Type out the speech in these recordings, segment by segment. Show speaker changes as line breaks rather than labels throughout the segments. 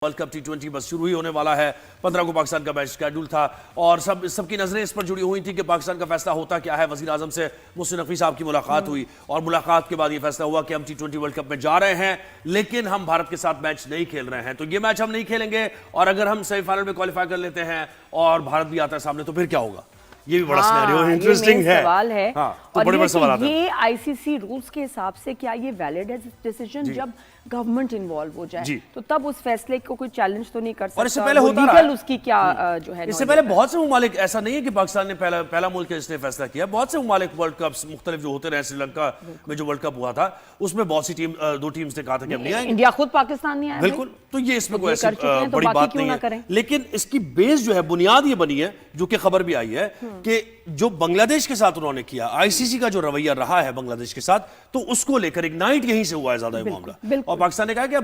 World cup T20 बस शुरू ही होने वाला है। 15 को पाकिस्तान का मैच शेड्यूल था और सबकी नजरें इस पर जुड़ी हुई थी कि पाकिस्तान का फैसला होता क्या है। वजीर आजम से मुहसिन नकवी साहब की मुलाकात हुई और मुलाकात के बाद ये फैसला हुआ कि हम T20 वर्ल्ड कप में जा रहे हैं, लेकिन हम भारत के साथ मैच नहीं खेल रहे हैं। तो ये मैच हम नहीं खेलेंगे और अगर हम सेमीफाइनल में क्वालिफाई कर लेते हैं और भारत भी आता है सामने तो फिर क्या होगा। ये भी बड़ा सिनेरियो इंटरेस्टिंग है।
सवाल है।
हाँ, तो
और
बड़े बड़े सवाल आते हैं।
ये आईसीसी रूल्स के हिसाब से क्या ये वैलिड है डिसीजन जब गवर्नमेंट इन्वॉल्व हो जाए, तो तब उस फैसले को कोई चैलेंज तो नहीं कर सकता।
और इससे पहले होता रहा है
उसकी क्या जो है,
इससे पहले बहुत से ममालिक, ऐसा नहीं है कि पाकिस्तान ने पहला मुल्क है जिसने फैसला किया। बहुत से ममालिक वर्ल्ड कप मुख्तलिफ जो होते रहे, श्रीलंका में जो वर्ल्ड कप हुआ था उसमें बहुत सी दो टीम्स ने कहा था कि हम नहीं आएंगे।
इंडिया खुद पाकिस्तान नहीं आया।
बिल्कुल, तो ये इसमें कोई ऐसी
तो
बड़ी बात नहीं है। लेकिन इसकी बेस जो है, बुनियाद ये बनी है, जो कि खबर भी आई है कि जो बांग्लादेश के साथ उन्होंने किया, आईसीसी का जो रवैया रहा है बांग्लादेश के साथ, तो उसको लेकर इग्नाइट यहीं से हुआ है ज्यादा मामला। और पाकिस्तान ने कहा कि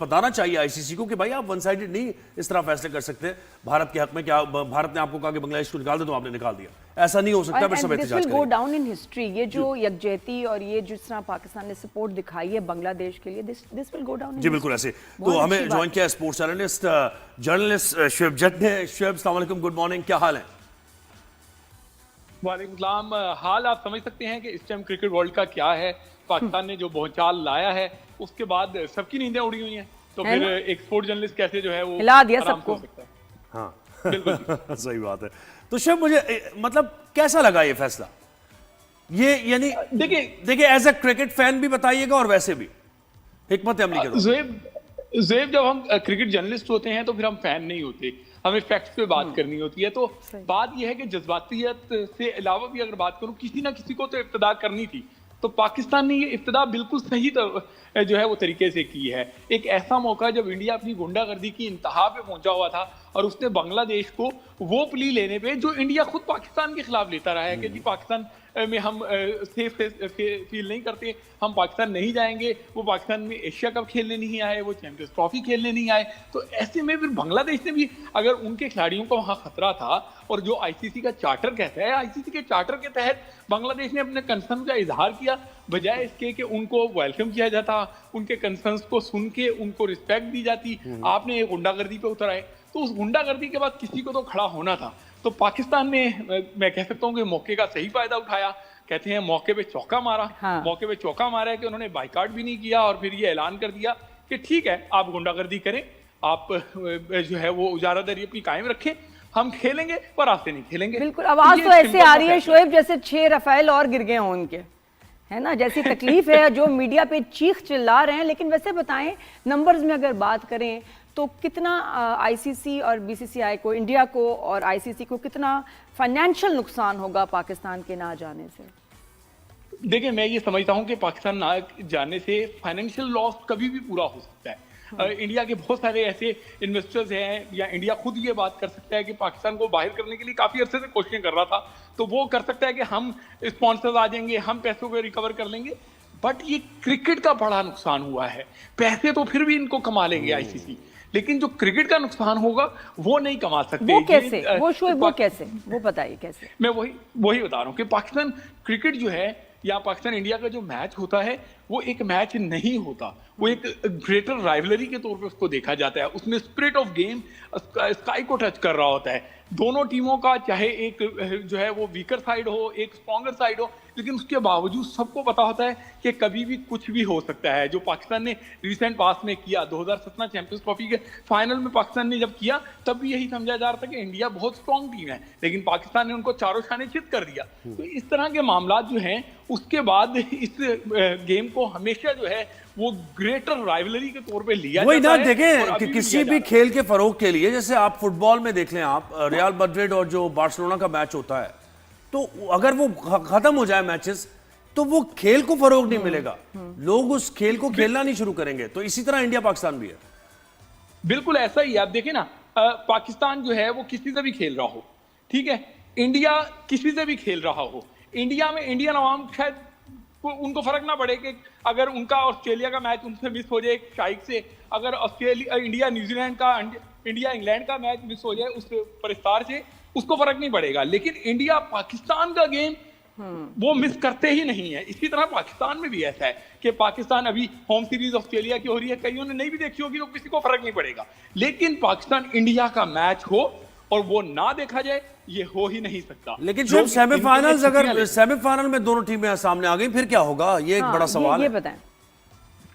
बताना चाहिए आईसीसी को कि भाई आप वन साइडेड नहीं इस तरह फैसले कर सकते भारत के हक में। क्या भारत ने आपको कहा कि बांग्लादेश को निकाल दे तो आपने निकाल दिया? ऐसा नहीं हो सकता। फिर सब एहतिजाज करेंगे।
Go down in history. ये जो यकजहती और ये जिस तरह पाकिस्तान ने सपोर्ट दिखाई है बांग्लादेश के लिए, दिस विल गो डाउन।
जी बिल्कुल ऐसे। तो हमें ज्वाइन किया स्पोर्ट्स जर्नलिस्ट शुएब जट ने। शुएब अस्सलाम वालेकुम, गुड मॉर्निंग, क्या हाल है?
वालेकुम सलाम। हाल आप समझ सकते हैं कि इस टाइम क्रिकेट वर्ल्ड का क्या है। पाकिस्तान ने जो भूचाल लाया है उसके बाद सबकी नींदें उड़ी हुई हैं, तो फिर एक स्पोर्ट्स जर्नलिस्ट कैसे जो है वो
हिला दिया सबको।
हाँ बिल्कुल सही बात है। तो शुएब, मुझे मतलब कैसा लगा ये फैसला? ये यानी देखिए एज अ क्रिकेट फैन भी बताइएगा और वैसे भी हिकमत अमली के
ज़ेब, जब हम क्रिकेट जर्नलिस्ट होते हैं तो फिर हम फैन नहीं होते, हमें फैक्ट्स पे बात करनी होती है। तो बात यह है कि जज्बातियत से अलावा भी अगर बात करूं, किसी ना किसी को तो इब्तिदा करनी थी। तो पाकिस्तान ने ये इब्तिदा बिल्कुल सही जो है वो तरीके से की है। एक ऐसा मौका जब इंडिया अपनी गुंडागर्दी की इंतहा पे पहुंचा हुआ था और उसने बांग्लादेश को वो प्ली लेने पे जो इंडिया खुद पाकिस्तान के खिलाफ लेता रहा है कि जी पाकिस्तान में हम सेफ फील नहीं करते, हम पाकिस्तान नहीं जाएंगे, वो पाकिस्तान में एशिया कप खेलने नहीं आए, वो चैंपियंस ट्रॉफी खेलने नहीं आए। तो ऐसे में फिर बांग्लादेश ने भी, अगर उनके खिलाड़ियों को वहां खतरा था और जो आईसीसी का चार्टर कहता है, आईसीसी के चार्टर के तहत बांग्लादेश ने अपने कंसर्न का इजहार किया, बजाय इसके कि उनको वेलकम किया जाता, उनके कंसर्न्स को सुन के उनको रिस्पेक्ट दी जाती। आपने एक गुंडागर्दी पे उतर आए, तो उस गुंडागर्दी के बाद किसी को तो खड़ा होना था। तो पाकिस्तान ने, मैं कह सकता हूँ कि मौके का सही फायदा उठाया। कहते हैं मौके पे चौका मारा। मौके पे चौका मारा है कि उन्होंने बाइकाट भी नहीं किया और फिर ये ऐलान कर दिया कि ठीक है आप गुंडागर्दी करें, आप जो है वो उजारादारी अपनी कायम रखें, हम खेलेंगे पर आपसे नहीं खेलेंगे।
बिल्कुल, आवाज तो ऐसे आ रही है शुएब जैसे 6 रफेल और गिर गए हों उनके, है ना, जैसी तकलीफ है जो मीडिया पे चीख चिल्ला रहे हैं। लेकिन वैसे बताएं, नंबर्स में अगर बात करें तो कितना आईसीसी और बीसीसीआई को, इंडिया को और आईसीसी को कितना फाइनेंशियल नुकसान होगा पाकिस्तान के ना जाने से?
देखिए, मैं ये समझता हूं कि पाकिस्तान ना जाने से फाइनेंशियल लॉस कभी भी पूरा हो सकता है। इंडिया के बहुत सारे ऐसे इन्वेस्टर्स हैं, या इंडिया खुद ये बात कर सकता है कि पाकिस्तान को बाहर करने के लिए काफी अरसे से कोशिशें कर रहा था, तो वो कर सकता है कि हम स्पॉन्सर्स आ जाएंगे, हम पैसों को रिकवर कर लेंगे। बट ये क्रिकेट का बड़ा नुकसान हुआ है। पैसे तो फिर भी इनको कमा लेंगे आईसीसी, लेकिन जो क्रिकेट का नुकसान होगा वो नहीं कमा सकते।
वो कैसे? वो कैसे? वो बताइए कैसे।
मैं वही बता रहा हूँ कि पाकिस्तान क्रिकेट जो है, या पाकिस्तान इंडिया का जो मैच होता है, वो एक मैच नहीं होता, वो एक ग्रेटर राइवलरी के तौर पे उसको देखा जाता है। उसमें स्पिरिट ऑफ गेम स्काई को टच कर रहा होता है। दोनों टीमों का, चाहे एक जो है वो वीकर साइड हो, एक स्ट्रॉन्गर साइड हो, लेकिन उसके बावजूद सबको पता होता है कि कभी भी कुछ भी हो सकता है। जो पाकिस्तान ने रिसेंट पास में किया, 2017 चैंपियंस ट्रॉफी के फाइनल में पाकिस्तान ने जब किया, तब भी यही समझा जा रहा था कि इंडिया बहुत स्ट्रॉन्ग टीम है, लेकिन पाकिस्तान ने उनको चारों खाने चित कर दिया। तो इस तरह के मामला जो हैं, उसके बाद इस गेम को हमेशा जो है वो ग्रेटर राइवलरी के तौर पे लिया
वही
जाता
ना। देखें कि किसी भी खेल के फरोग के लिए, जैसे आप फुटबॉल में देख लें, आप रियल मैड्रिड और जो बार्सिलोना का मैच होता है, तो अगर वो खत्म हो जाए मैचेस, तो वो खेल को फरोग नहीं मिलेगा, लोग उस खेल को खेलना नहीं शुरू करेंगे। तो इसी तरह इंडिया पाकिस्तान भी है।
बिल्कुल ऐसा ही है। आप देखें ना, पाकिस्तान जो है वो किसी से भी खेल रहा हो, ठीक है, इंडिया किसी से भी खेल रहा हो, इंडिया में इंडियन अवाम शायद उनको फर्क ना पड़े कि अगर उनका ऑस्ट्रेलिया का मैच उनसे मिस हो जाए शाइक से, अगर इंडिया न्यूजीलैंड का, इंडिया इंग्लैंड का मैच मिस हो जाए उस परिस्तार से, उसको फर्क नहीं पड़ेगा। लेकिन इंडिया पाकिस्तान का गेम वो मिस करते ही नहीं है। इसी तरह पाकिस्तान में भी ऐसा है कि पाकिस्तान अभी होम सीरीज ऑस्ट्रेलिया की हो रही है, कईयों ने नहीं भी देखी होगी तो किसी को फर्क नहीं पड़ेगा, लेकिन पाकिस्तान इंडिया का मैच हो और वो ना देखा जाए, ये हो ही नहीं सकता।
लेकिन जो सेमीफाइनल्स, अगर सेमीफाइनल में दोनों टीमें सामने आ गई फिर क्या होगा, ये एक बड़ा सवाल है।
ये बताएं।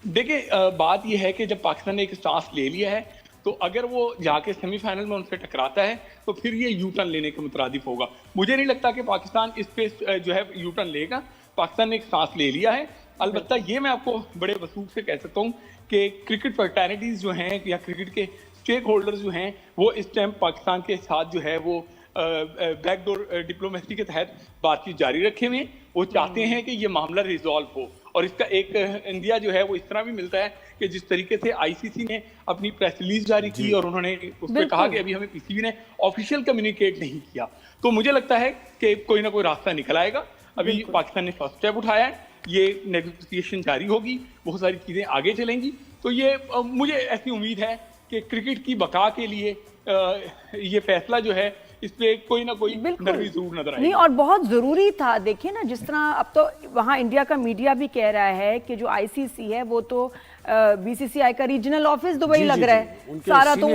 देखिए, बात यह है कि जब पाकिस्तान ने एक चांस ले लिया है तो अगर वो जाके सेमीफाइनल में उनसे टकराता है तो फिर ये यू टर्न लेने के मुतरादिफ होगा। मुझे नहीं लगता कि पाकिस्तान इस पे जो है यू टर्न लेगा। पाकिस्तान ने एक सांस ले लिया है। अलबत्ता ये मैं आपको बड़े वसूख से कह सकता हूँ कि क्रिकेट फ्रेटर्निटीज जो हैं या क्रिकेट के स्टेक होल्डर्स जो हैं वो इस टाइम पाकिस्तान के साथ जो है वो बैकडोर डिप्लोमेसी के तहत बातचीत जारी रखे हुए हैं। वो चाहते हैं कि ये मामला रिजॉल्व हो, और इसका एक इंडिया जो है वो इस तरह भी मिलता है कि जिस तरीके से आईसीसी ने अपनी प्रेस रिलीज जारी की और उन्होंने उसमें कहा कि अभी हमें पीसीबी ने ऑफिशियल कम्युनिकेट नहीं किया, तो मुझे लगता है कि कोई ना कोई रास्ता निकल आएगा। अभी पाकिस्तान ने फर्स्ट स्टेप उठाया है, ये नेगोशिएशन जारी होगी, बहुत सारी चीजें आगे चलेंगी। तो ये मुझे ऐसी उम्मीद है कि क्रिकेट की बका के लिए ये फैसला जो है इस पे कोई ना कोई नरमी जरूर नजर आएगी।
नहीं, और बहुत जरूरी था। देखिए ना, जिस तरह अब तो वहाँ इंडिया का मीडिया भी कह रहा है कि जो आईसीसी है वो तो बीसीसीआई का रीजनल ऑफिस दुबई लग रहा है सारा, तो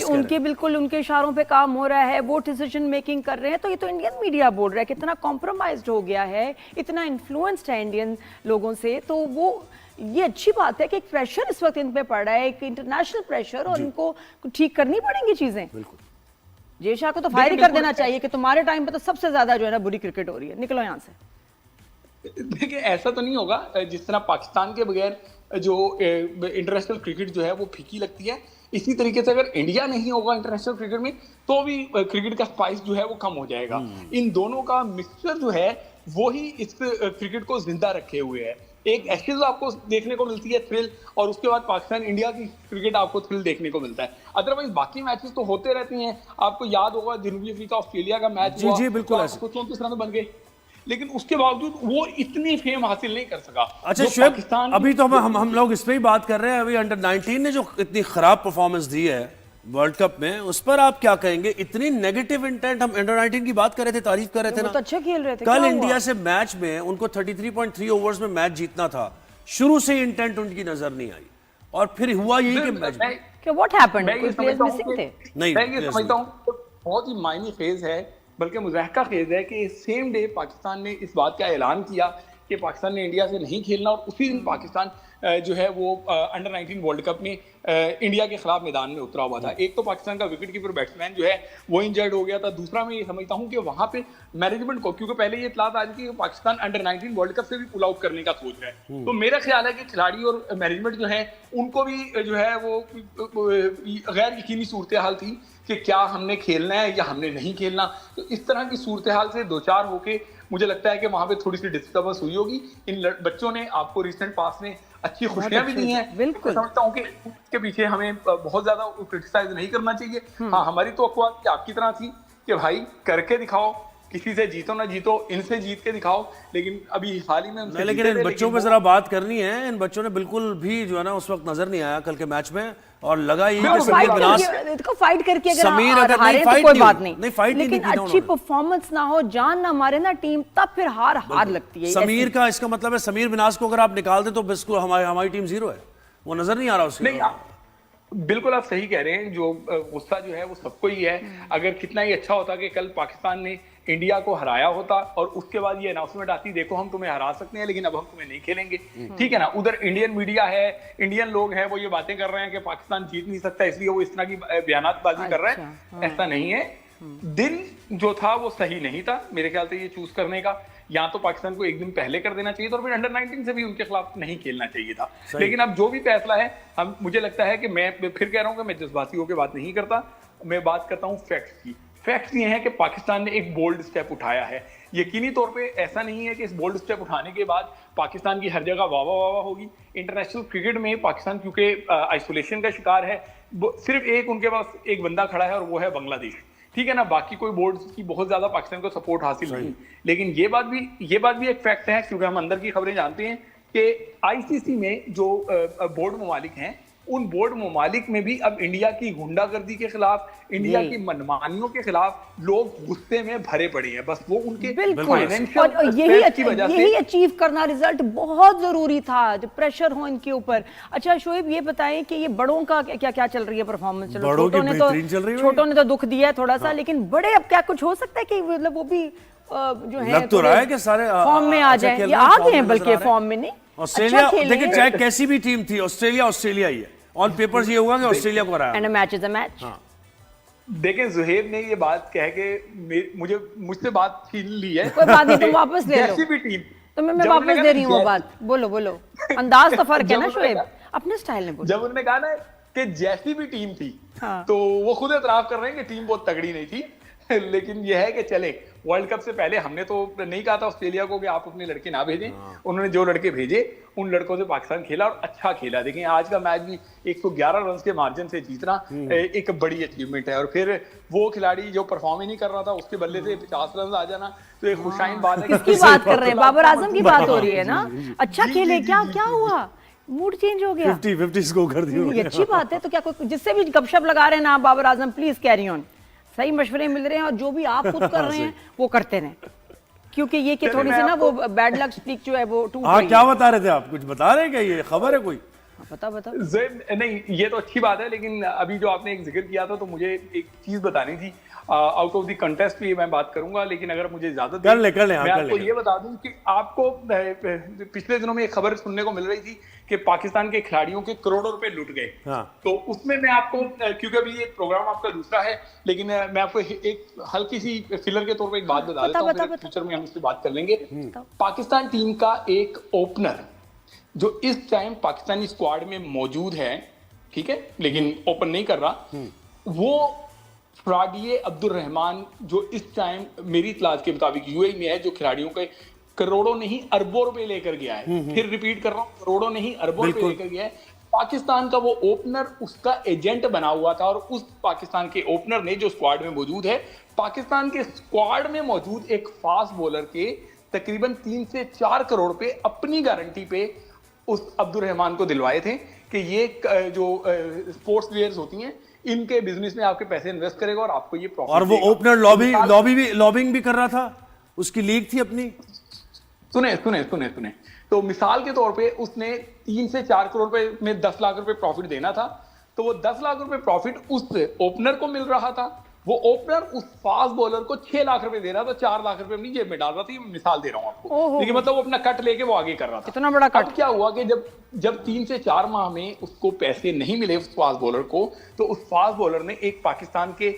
उनके बिल्कुल उनके इशारों पे काम हो रहा है, वो डिसीजन मेकिंग कर रहे हैं। तो ये तो इंडियन मीडिया बोल रहा है कितना कॉम्प्रोमाइज्ड हो गया है, इतना इन्फ्लुएंस्ड है इंडियन लोगों से। तो वो ये अच्छी बात है कि एक प्रेशर इस वक्त इन पे पड़ रहा है, एक इंटरनेशनल प्रेशर, और इनको ठीक करनी पड़ेंगी चीजें। जय शाह को तो फायर ही कर देना चाहिए कि तुम्हारे टाइम पे तो सबसे ज्यादा जो है ना बुरी क्रिकेट हो रही है, निकलो यहाँ से।
देखिए, ऐसा तो नहीं होगा। जिस तरह पाकिस्तान के बगैर जो इंटरनेशनल क्रिकेट जो है वो फीकी लगती है, इसी तरीके से अगर इंडिया नहीं होगा इंटरनेशनल क्रिकेट में तो भी क्रिकेट का स्पाइस जो है वो कम हो जाएगा। इन दोनों का मिक्सचर जो है वो ही इस क्रिकेट को जिंदा रखे हुए है। एक एशेज आपको देखने को मिलती है थ्रिल, और उसके बाद पाकिस्तान इंडिया की क्रिकेट आपको थ्रिल देखने को मिलता है। अदरवाइज बाकी मैचेस तो होते रहते हैं। आपको याद होगा जनूबी अफ्रीका ऑस्ट्रेलिया का मैच हुआ,
जी बिल्कुल ऐसे
34 रन बन गए, लेकिन उसके बावजूद वो इतनी फेम हासिल नहीं कर सका।
अच्छा शुएब, अभी तो हम लोग इस पे ही बात कर रहे हैं। अभी अंडर 19 ने जो इतनी खराब परफॉर्मेंस दी है वर्ल्ड कप में, उस पर आप क्या कहेंगे? इतनी नेगेटिव इंटेंट, हम अंडर 19 की बात कर रहे थे, तारीफ कर रहे थे ना,
तो अच्छा खेल रहे थे।
कल इंडिया से मैच में उनको 33.3 ओवर्स में मैच जीतना था, शुरू से इंटेंट उनकी नजर नहीं आई, और फिर हुआ यही कि मैच में
क्या व्हाट हैपेंड, कोई प्लेयर्स मिसिंग थे?
नहीं, मैं ये समझता हूं बहुत ही मायने खेज है, बल्कि मुज़ाहका खेज है कि सेम डे पाकिस्तान ने इस बात का ऐलान किया कि पाकिस्तान ने इंडिया से नहीं खेलना, और उसी दिन पाकिस्तान जो है वो अंडर 19 वर्ल्ड कप में इंडिया के खिलाफ मैदान में उतरा हुआ था। एक तो पाकिस्तान का विकेट कीपर बैट्समैन जो है वो इंजर्ड हो गया था, दूसरा मैं ये समझता हूं कि वहां पे मैनेजमेंट को, क्योंकि पहले ये इत्तला आ गई कि पाकिस्तान अंडर 19 वर्ल्ड कप से भी पुल आउट करने का सोच रहा है, तो मेरा ख्याल है कि खिलाड़ी और मैनेजमेंट जो है उनको भी जो है वो गैर यकीनी सूरत हाल थी कि क्या हमने खेलना है या हमने नहीं खेलना। तो इस तरह की सूरत हाल से दो चार होके मुझे लगता है कि वहां पे थोड़ी सी डिस्टर्बेंस हुई होगी। इन बच्चों ने आपको रिसेंट पास में अच्छी खुशियां भी दी हैं।
बिल्कुल
समझता हूं कि इसके पीछे हमें बहुत ज्यादा क्रिटिसाइज नहीं करना चाहिए। हाँ, हमारी तो अखबार आपकी तरह थी कि भाई करके दिखाओ, किसी से जीतो ना जीतो, इनसे जीत के दिखाओ, लेकिन अभी हाल ही में
नहीं, लेकिन इन बच्चों पे जरा बात करनी है। इन बच्चों ने बिल्कुल भी जो है ना उस वक्त नजर नहीं आया कल के मैच में, और लगा ये कि
समीर बिनास इसको फाइट करके अगर हारे तो कोई बात नहीं, लेकिन अच्छी परफॉर्मेंस ना हो, जान ना मारे ना टीम, तब फिर हार लगती है।
समीर का इसका मतलब है समीर बिनास को अगर आप निकाल दे तो बिल्कुल हमारी टीम जीरो है, वो नजर नहीं आ रहा उसको।
बिल्कुल आप सही कह रहे हैं। जो गुस्सा जो है वो सबको ही है। अगर कितना ही अच्छा होता कि कल पाकिस्तान ने इंडिया को हराया होता और उसके बाद ये अनाउंसमेंट आती, देखो हम तुम्हें हरा सकते हैं लेकिन अब हम तुम्हें नहीं खेलेंगे, ठीक है ना। उधर इंडियन मीडिया है, इंडियन लोग हैं, वो ये बातें कर रहे हैं कि पाकिस्तान जीत नहीं सकता, इसलिए वो इस तरह की बयानबाजी कर रहे हैं। ऐसा नहीं है। दिन जो था वो सही नहीं था मेरे ख्याल से ये चूज करने का। या तो पाकिस्तान को एक दिन पहले कर देना चाहिए था, और फिर अंडर 19 से भी उनके खिलाफ नहीं खेलना चाहिए था। लेकिन अब जो भी फैसला है, हम मुझे लगता है कि मैं फिर कह रहा हूं कि मैं जज्बाती होकर बात नहीं करता, मैं बात करता हूं फैक्ट्स की। फैक्ट्स ये हैं कि पाकिस्तान ने एक बोल्ड स्टेप उठाया है। यकीनी तौर पे ऐसा नहीं है कि इस बोल्ड स्टेप उठाने के बाद पाकिस्तान की हर जगह वाह वाह होगी। इंटरनेशनल क्रिकेट में पाकिस्तान क्योंकि आइसोलेशन का शिकार है, सिर्फ एक उनके पास एक बंदा खड़ा है और वो है बांग्लादेश, ठीक है ना। बाकी कोई बोर्ड की बहुत ज्यादा पाकिस्तान को सपोर्ट हासिल नहीं। लेकिन ये बात भी एक फैक्ट है, क्योंकि हम अंदर की खबरें जानते हैं कि आईसीसी में जो बोर्ड ममालिक हैं उन बोर्ड ममालिक में भी अब इंडिया की गुंडागर्दी के खिलाफ, इंडिया की मनमानियों के खिलाफ लोग गुस्से में भरे पड़े हैं। बस वो उनके फाइनेंशियल
और यही अचीव करना रिजल्ट बहुत जरूरी था, जो प्रेशर हो इनके ऊपर। अच्छा शोएब ये बताएं कि ये बड़ों का क्या क्या चल रही है परफॉर्मेंस? चलो छोटों ने तो दुख दिया है थोड़ा सा, लेकिन बड़े अब क्या कुछ हो सकता है कि मतलब वो भी जो है
लग तो रहा है कि सारे
फॉर्म में आ जाए, ये आ गए हैं बल्कि फॉर्म में। नहीं
ऑस्ट्रेलिया देखिए चाहे कैसी भी टीम थी, ऑस्ट्रेलिया ही है। ऑन पेपर्स ये हुआ कि ऑस्ट्रेलिया को हराया।
And a match is a match.
देखें जुहैब ने ये बात कह के मुझसे बात छीन ली है।
कोई बात नहीं, तुम वापस ले लो।
जैसी भी टीम
तो मैं वापस दे रही हूँ वो बात। बोलो अंदाज तो फर्क है ना शोएब, अपने स्टाइल में बोलो।
जब उन्होंने कहा ना कि जैसी भी टीम थी, तो वो खुद एतराफ कर रहे हैं कि टीम बहुत तगड़ी नहीं थी। लेकिन यह है कि चले, वर्ल्ड कप से पहले हमने तो नहीं कहा था ऑस्ट्रेलिया को कि आप अपने लड़के ना भेजें। उन्होंने जो लड़के भेजे उन लड़कों से पाकिस्तान खेला और अच्छा खेला। देखें आज का मैच भी 111 रन के मार्जिन से जीतना एक बड़ी अचीवमेंट है। और फिर वो खिलाड़ी जो परफॉर्म ही नहीं कर रहा था उसके बल्ले से 50 रन आ जाना तो एक खुशाइन बात है।
किसकी बात कर रहे हैं? बाबर आजम की बात हो रही है ना? अच्छा खेले, क्या हुआ? मूड चेंज हो गया?
50 स्कोर कर दिया।
ये अच्छी बात है। तो क्या कोई जिससे भी गपशप लगा रहे हैं ना Babar Azam, please carry on. सही मशवरे मिल रहे हैं और जो भी आप खुद कर रहे हैं वो करते रहें, क्योंकि ये कि थोड़ी सी ना वो बैड लक स्ट्रीक जो है वो टूट गई है।
क्या बता रहे थे आप? कुछ बता रहे हैं क्या? ये खबर है कोई?
बता
नहीं, ये तो अच्छी बात है, लेकिन अभी जो आपने एक जिक्र किया था तो मुझे एक चीज बतानी थी। आउट ऑफ द कंटेस्ट भी मैं बात करूंगा, लेकिन अगर मुझे इजाजत
कर ले
मैं आपको ये बता दूं कि आपको पिछले दिनों में एक खबर सुनने को मिल रही थी कि पाकिस्तान के खिलाड़ियों के करोड़ों रुपए लूट गए। तो उसमें मैं आपको, क्योंकि अभी ये प्रोग्राम आपका दूसरा है, लेकिन मैं आपको एक हल्की सी फिलर के तौर पे एक बात बता देता हूँ, फ्यूचर में हम इससे बात कर लेंगे। पाकिस्तान टीम का एक ओपनर जो इस टाइम पाकिस्तानी स्क्वाड में मौजूद है, ठीक है, लेकिन ओपन नहीं कर रहा, वो फ्राडिये अब्दुल रहमान, जो इस टाइम मेरी इतलात के मुताबिक यूएई में है, जो खिलाड़ियों के करोड़ों नहीं अरबों रुपए लेकर गया है। फिर रिपीट कर रहा हूं, करोड़ों नहीं अरबों रुपए लेकर गया है। पाकिस्तान का वो ओपनर उसका एजेंट बना हुआ था, और उस पाकिस्तान के ओपनर ने जो स्क्वाड में मौजूद है, पाकिस्तान के स्क्वाड में मौजूद एक फास्ट बॉलर के तकरीबन 3 से 4 करोड़ रुपए अपनी गारंटी पे उस अब्दुल रहमान को दिलवाए थे कि ये जो स्पोर्ट्स प्लेयर्स होती हैं इनके बिजनेस में आपके पैसे इन्वेस्ट करेगा और आपको ये प्रॉफिट।
और वो ओपनर लॉबिंग भी कर रहा था, उसकी लीग थी अपनी। सुने तो मिसाल के तौर पे उसने 3 से 4 करोड़ रुपए में 10 लाख रुपए प्रॉफिट देना था, तो वो 10 लाख रुपए प्रॉफिट उस ओपनर को मिल रहा था। वो ओपनर उस फास्ट बॉलर को 6 लाख रुपए दे रहा था, 4 लाख रुपए अपनी जेब में डाल रहा था। मिसाल दे रहा हूं आपको, लेकिन मतलब वो अपना कट लेके वो आगे कर रहा था।
इतना बड़ा कट।
क्या हुआ कि जब 3 से 4 माह में उसको पैसे नहीं मिले उस फास्ट बॉलर को, तो उस फास्ट बॉलर ने एक पाकिस्तान के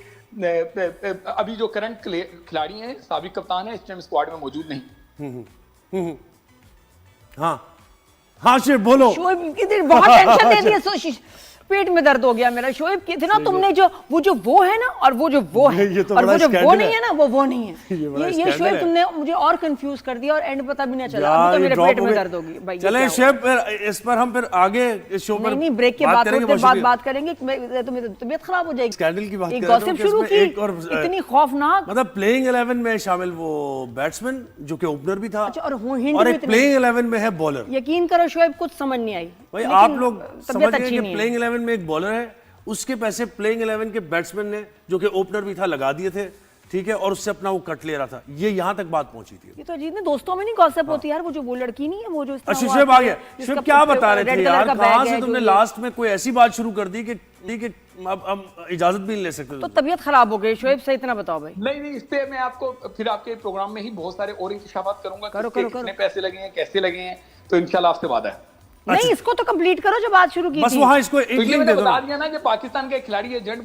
अभी जो करंट खिलाड़ी हैं, साबिक कप्तान है, इस टाइम स्क्वाड में मौजूद नहीं।
हाँ शिव बोलो।
शोएब कितनी बहुत टेंशन दे दी है, पेट में दर्द हो गया मेरा। शोएब कितना तुमने जो वो है ना, और वो है,
तो
और वो जो वो नहीं है ना, वो नहीं है। ये शोएब तुमने मुझे और कंफ्यूज कर दिया और एंड पता भी नहीं चला। अभी तो मेरे पेट में दर्द होगी भाई।
चले शिव, इस पर हम फिर आगे इस शो पर
नहीं ब्रेक के बाद बात करेंगे। तुम्हें तबीयत खराब हो जाएगी।
स्कैंडल की बात
एक गॉसिप शुरू की, इतनी खौफनाक।
मतलब प्लेइंग 11 में शामिल वो बैट्समैन जो कि ओपनर भी था,
और
एक प्लेइंग 11 में है बॉलर।
यकीन करो शोएब कुछ समझ नहीं आई
भाई। आप लोग समझिए कि प्लेइंग 11 में एक बॉलर है, उसके पैसे प्लेइंग 11 के बैट्समैन ने जो कि ओपनर भी था लगा दिए थे, ठीक है, और उससे अपना वो कट ले रहा था। ये यहां तक बात पहुंची थी।
ये तो अजीब ने दोस्तों में नहीं गॉसिप होती यार। वो जो वो लड़की नहीं है, वो जो
शिव आ गया। शिव क्या बता रहे थे यार? कहां से तुमने लास्ट में कोई ऐसी बात शुरू कर दी कि अब इजाजत भी नहीं ले सकते?
तो तबीयत खराब हो गई शोएब से, इतना बताओ भाई।
नहीं, इस पे मैं आपको फिर आपके प्रोग्राम में ही बहुत सारे और इंकशाफात करूंगा।
करो।
कितने पैसे लगे हैं, कैसे लगे हैं, तो इंशाल्लाह आपसे वादा है।
नहीं, इसको तो कंप्लीट करो जो बात शुरू की
बस
थी।
वहां इसको
तो ये मैंने बता दिया ना कि पाकिस्तान के खिलाड़ी एजेंट